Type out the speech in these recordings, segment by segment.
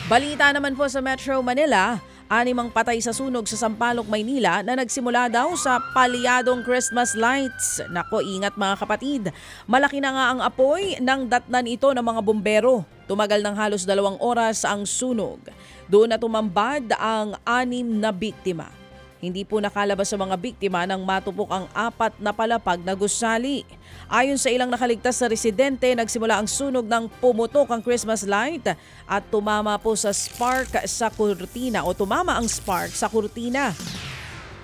Balita naman po sa Metro Manila, 6 patay sa sunog sa Sampaloc, Maynila na nagsimula daw sa palyadong Christmas lights. Nako, ingat mga kapatid. Malaki na nga ang apoy nang datnan ito ng mga bumbero. Tumagal ng halos 2 oras ang sunog. Doon na tumambad ang 6 na biktima. Hindi po nakalabas sa mga biktima nang matupok ang 4 na palapag na gusali. Ayon sa ilang nakaligtas na residente, nagsimula ang sunog ng pumutok ang Christmas light at tumama po sa spark sa kurtina o tumama ang spark sa kurtina.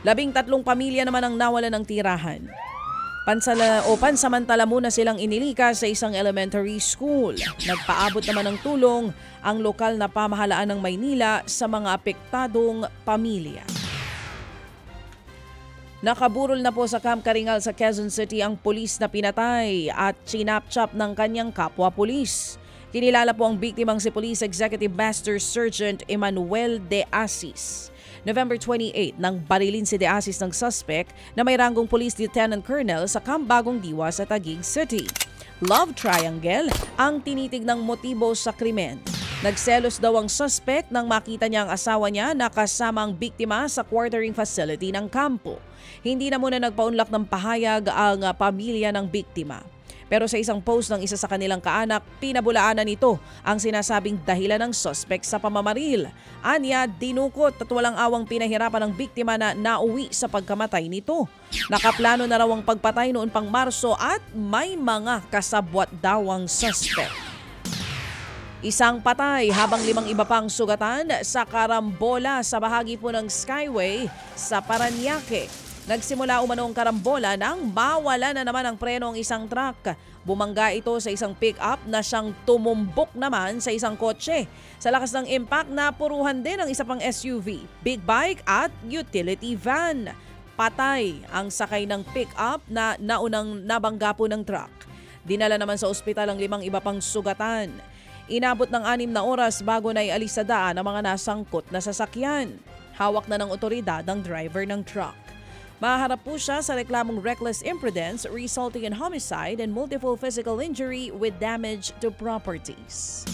13 pamilya naman ang nawalan ng tirahan. Pansamantala muna silang inilikas sa isang elementary school. Nagpaabot naman ng tulong ang lokal na pamahalaan ng Maynila sa mga apektadong pamilya. Nakaburol na po sa Camp Karingal sa Quezon City ang pulis na pinatay at chinapchap ng kanyang kapwa-pulis. Kinilala po ang biktimang si Police Executive Master Sergeant Emmanuel De Asis. November 28 nang barilin si De Asis ng suspect na may ranggong Police Lieutenant Colonel sa Camp Bagong Diwa sa Taguig City. Love triangle ang tinitignang motibo sa krimen. Nagselos daw ang suspect nang makita niya ang asawa niya na kasama ang biktima sa quartering facility ng kampo. Hindi na muna nagpaunlak ng pahayag ang pamilya ng biktima. Pero sa isang post ng isa sa kanilang kaanak, pinabulaanan nito ang sinasabing dahilan ng suspect sa pamamaril. Anya, dinukot at walang awang pinahirapan ng biktima na nauwi sa pagkamatay nito. Nakaplano na raw ang pagpatay noon pang Marso at may mga kasabwat daw ang suspect. Isang patay habang 5 iba pang sugatan sa karambola sa bahagi po ng Skyway sa Parañaque. Nagsimula umano ang karambola nang mawala na naman ang preno ang isang truck. Bumangga ito sa isang pick-up na siyang tumumbok naman sa isang kotse. Sa lakas ng impact, napuruhan din ang isa pang SUV, big bike at utility van. Patay ang sakay ng pick-up na naunang nabangga po ng truck. Dinala naman sa ospital ang 5 iba pang sugatan. Inabot ng 6 na oras bago na ialis sa daan ang mga nasangkot na sasakyan. Hawak na ng otoridad ang driver ng truck. Maharap po siya sa reklamong reckless imprudence resulting in homicide and multiple physical injury with damage to properties.